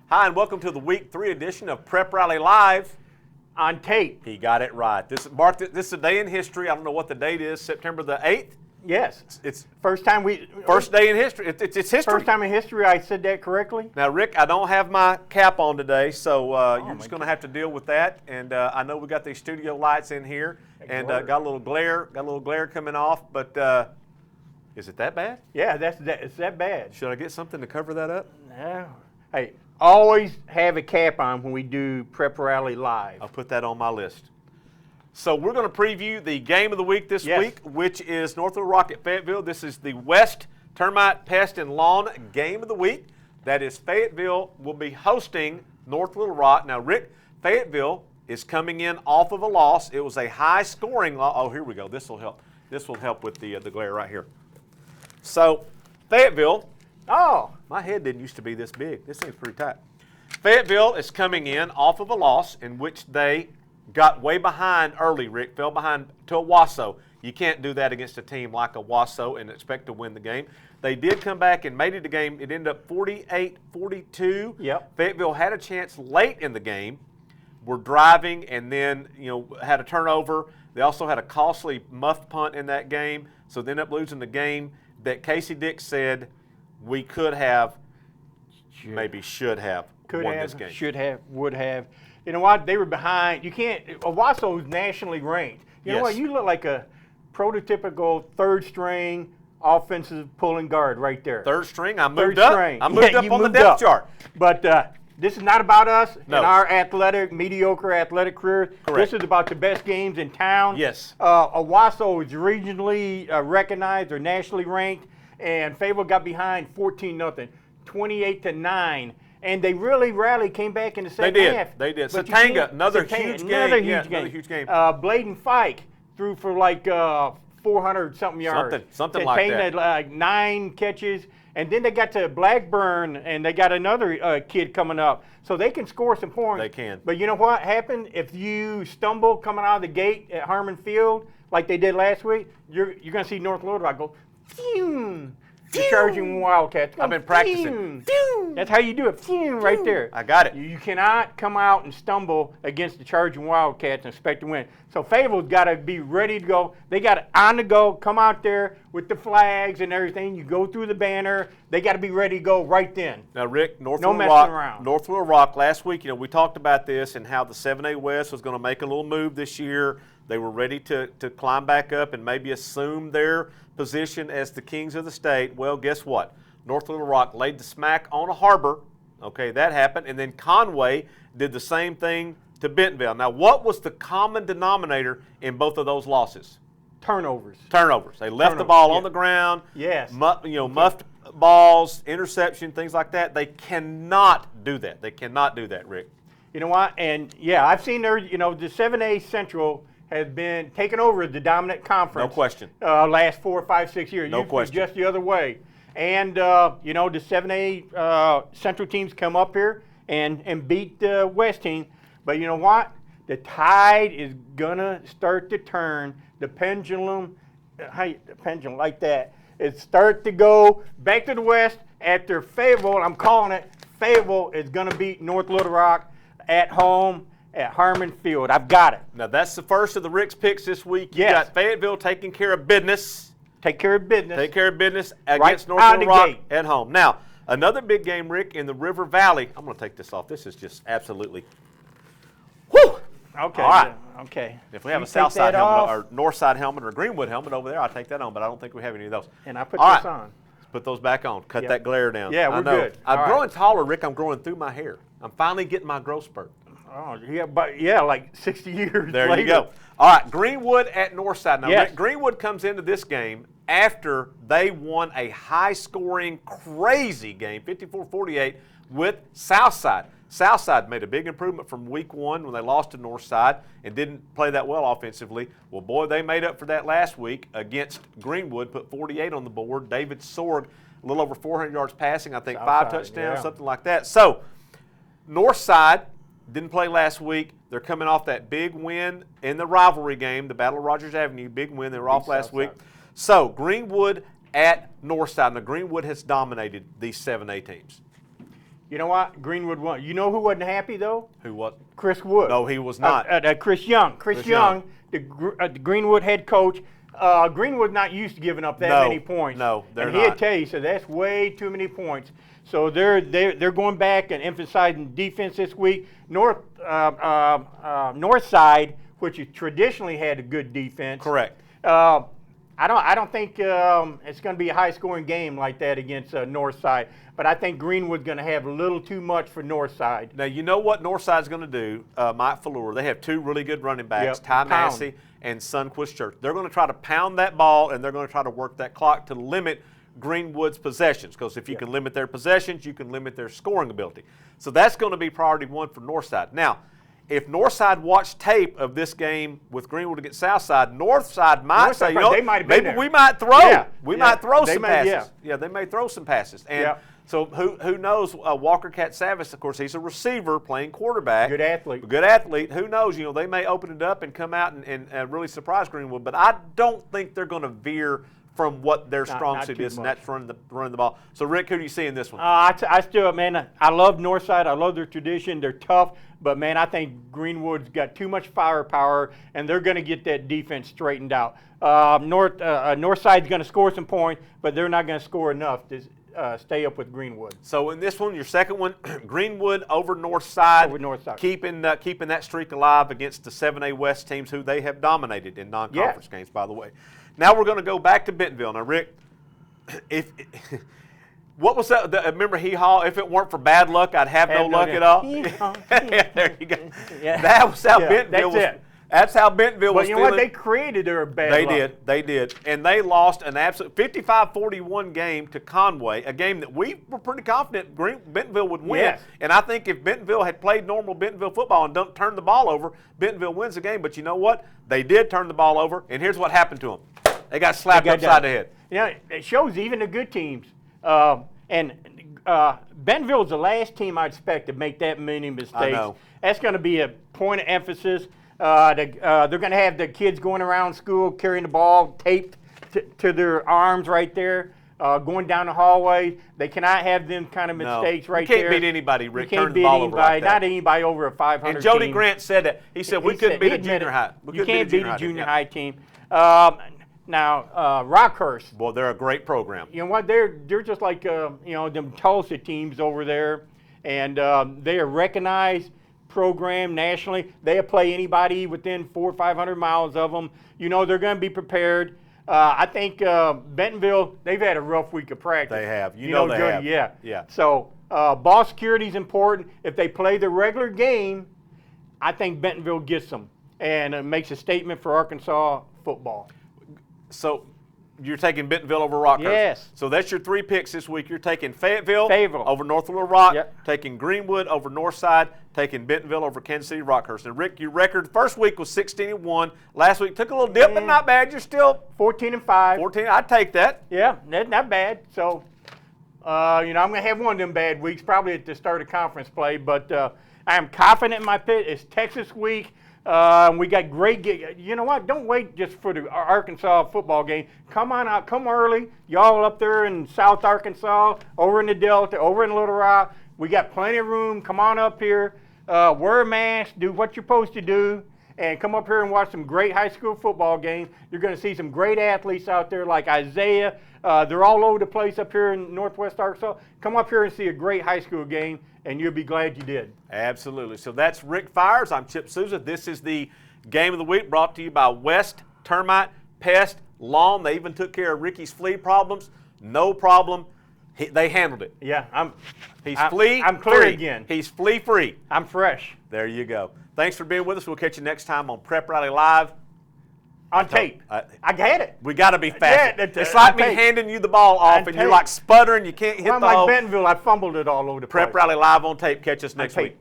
Hi, and welcome to the Week 3 edition of Prep Rally Live. On tape. He got it right. This is a day in history. I don't know what the date is, September the 8th? Yes. It's first day in history. It's history. First time in history I said that correctly. Now, Rick, I don't have my cap on today, so you're just going to have to deal with that. And I know we got these studio lights in here, and got a little glare coming off. But is it that bad? Yeah, it's that bad. Should I get something to cover that up? No. Hey, always have a cap on when we do Prep Rally Live. I'll put that on my list. So we're going to preview the game of the week this week, which is North Little Rock at Fayetteville. This is the West Termite, Pest, and Lawn game of the week. That is, Fayetteville will be hosting North Little Rock. Now, Rick, Fayetteville is coming in off of a loss. It was a high-scoring loss. Oh, here we go. This will help. This will help with the glare right here. So, Fayetteville. Oh, my head didn't used to be this big. This thing's pretty tight. Fayetteville is coming in off of a loss in which they got way behind early, Rick, fell behind to Owasso. You can't do that against a team like Owasso and expect to win the game. They did come back and made it a game. It ended up 48-42. Yep. Fayetteville had a chance late in the game. Were driving and then, had a turnover. They also had a costly muff punt in that game, so they ended up losing the game that Casey Dick said we could have, maybe should have won this game. Should have, would have. You know what? They were behind. You can't. Owasso is nationally ranked. You know what? You look like a prototypical third string offensive pulling guard right there. Third string? I moved up. I moved up on the depth chart. But this is not about us No. and our mediocre athletic career. Correct. This is about the best games in town. Yes. Owasso is regionally recognized or nationally ranked, and Fayetteville got behind 14-0, 28-9. And they really rarely came back in the second half. They did. But Satanga, another huge game. Another huge game. Bladen Fike threw for like 400-something yards. Something like that. Had like 9 catches. And then they got to Blackburn, and they got another kid coming up. So they can score some points. They can. But you know what happened? If you stumble coming out of the gate at Harmon Field, like they did last week, you're going to see North Little Rock go, phew. The charging Wildcats. I've been practicing. Phew. That's how you do it. Phew, right there. I got it. You cannot come out and stumble against the charging Wildcats and expect to win. So Fayetteville's got to be ready to go. They got it on the go. Come out there with the flags and everything. You go through the banner. They got to be ready to go right then. Now, Rick, North No Little messing Rock. around. North Little Rock last week. We talked about this and how the 7A West was going to make a little move this year. They were ready to climb back up and maybe assume their position as the kings of the state. Well, guess what? North Little Rock laid the smack on a Harbor. Okay, that happened. And then Conway did the same thing to Bentonville. Now, what was the common denominator in both of those losses? Turnovers. They left the ball on the ground. Yes. Muffed balls, interception, things like that. They cannot do that. They cannot do that, Rick. You know what? And, I've seen the 7A Central has been taken over the dominant conference. No question. Last 4, 5, 6 years. No question. Just the other way. And, the 7A Central teams come up here and beat the West team. But you know what? The tide is going to start to turn. The pendulum like that, it start to go back to the West after Fayetteville. I'm calling it. Fayetteville is going to beat North Little Rock at home at Harmon Field. I've got it. Now, that's the first of the Rick's picks this week. You Yes. got Fayetteville taking care of business. Take care of business. Against North Little Rock at home. Now, another big game, Rick, in the River Valley. I'm going to take this off. This is just absolutely, whew. Okay. All right. Okay. If we have a south side helmet or north side helmet or Greenwood helmet over there, I'll take that on, but I don't think we have any of those. And I put this on. Let's put those back on. Cut that glare down. Yeah, we're good. I'm growing taller, Rick. I'm growing through my hair. I'm finally getting my growth spurt. Oh, yeah, but like 60 years There later. you go. All right, Greenwood at Northside. Now, Yes. Rick, Greenwood comes into this game after they won a high-scoring, crazy game, 54-48, with Southside. Southside made a big improvement from week 1 when they lost to Northside and didn't play that well offensively. Well, boy, they made up for that last week against Greenwood, put 48 on the board. David Sorg, a little over 400 yards passing, I think Southside, 5 touchdowns, something like that. So, Northside didn't play last week. They're coming off that big win in the rivalry game, the Battle of Rogers Avenue, big win. They were off last week. So, Greenwood at Northside. Now, Greenwood has dominated these 7A teams. You know what? Greenwood won. You know who wasn't happy though? Who what? Chris Wood. No, he was not. Chris Young. Chris Young, the Greenwood head coach. Greenwood's not used to giving up that many points. No, they're and not. he'll tell you, so that's way too many points. So they're going back and emphasizing defense this week. North Side, which has traditionally had a good defense. Correct. I don't think it's going to be a high-scoring game like that against North Side. But I think Greenwood's going to have a little too much for North Side. Now, you know what North Side's going to do, Mike Fallour. They have two really good running backs, Yep. Ty Massey and Sunquist Church. They're going to try to pound that ball, and they're going to try to work that clock to limit Greenwood's possessions, because if you can limit their possessions, you can limit their scoring ability. So that's going to be priority one for Northside. Now, if Northside watched tape of this game with Greenwood against Southside, Northside might say, you know, they might have been maybe there. we might throw. Yeah. We might throw They some may, passes. Yeah, they may throw some passes. And Yeah. so who knows? Walker Katsavis, of course, he's a receiver playing quarterback. Good athlete. Good athlete. Who knows? You know, they may open it up and come out and really surprise Greenwood. But I don't think they're going to veer from what their strong suit is, and that's running the ball. So, Rick, who do you see in this one? I still, man, I love Northside. I love their tradition. They're tough. But, man, I think Greenwood's got too much firepower, and they're going to get that defense straightened out. Northside's going to score some points, but they're not going to score enough to stay up with Greenwood. So in this one, your second one, Greenwood over Northside. Over Northside. Keeping that streak alive against the 7A West teams who they have dominated in non-conference games, by the way. Now we're going to go back to Bentonville. Now, Rick, what was that? Remember Hee-Haw? If it weren't for bad luck, I'd have no luck at all. There you go. Yeah. That was how Bentonville was. It. That's how Bentonville was feeling. But you know what? They created their bad luck. They did. And they lost an absolute 55-41 game to Conway, a game that we were pretty confident Bentonville would win. Yes. And I think if Bentonville had played normal Bentonville football and don't turn the ball over, Bentonville wins the game. But you know what? They did turn the ball over, and here's what happened to them. They got slapped upside the head. You know, it shows even the good teams. Bentonville's the last team I'd expect to make that many mistakes. I know. That's going to be a point of emphasis. They're going to have the kids going around school carrying the ball taped to their arms right there, going down the hallway. They cannot have them kind of mistakes right there. You can't beat anybody, Rick. You can't Turn beat the ball over like that. Not anybody over a 500 And Jody team. Grant said that. He said we couldn't beat a junior high. You can't beat a junior high team. Now, Rockhurst. Well, they're a great program. You know what? They're just like them Tulsa teams over there, and they are recognized program nationally. They play anybody within 400 or 500 miles of them. You know they're going to be prepared. I think Bentonville, they've had a rough week of practice. They have. You know they have. Yeah. So ball security is important. If they play the regular game, I think Bentonville gets them, and it makes a statement for Arkansas football. So you're taking Bentonville over Rockhurst. Yes. So that's your three picks this week. You're taking Fayetteville over North Little Rock, taking Greenwood over Northside, taking Bentonville over Kansas City Rockhurst. And Rick, your record first week was 16-1. Last week took a little dip, but not bad. You're still 14-5. 14. I'd take that. Yeah, not bad. So, I'm going to have one of them bad weeks, probably at the start of conference play. But I am confident in my pick. It's Texas week. We got great. You know what? Don't wait just for the Arkansas football game. Come on out. Come early. Y'all up there in South Arkansas, over in the Delta, over in Little Rock. We got plenty of room. Come on up here. Wear a mask. Do what you're supposed to do. And come up here and watch some great high school football games. You're going to see some great athletes out there like Isaiah. They're all over the place up here in Northwest Arkansas. Come up here and see a great high school game, and you'll be glad you did. Absolutely. So that's Rick Fires. I'm Chip Souza. This is the Game of the Week brought to you by West, Termite, Pest, Lawn. They even took care of Ricky's flea problems. No problem. They handled it. Yeah, I'm clear again. He's flea free. I'm fresh. There you go. Thanks for being with us. We'll catch you next time on Prep Rally Live. On tape. I get it. We got to be fast. Yeah, it's like me handing you the ball off and you're like sputtering. You can't hit the hole. Like Bentonville, I fumbled it all over the place. Prep Rally Live on tape. Catch us next week.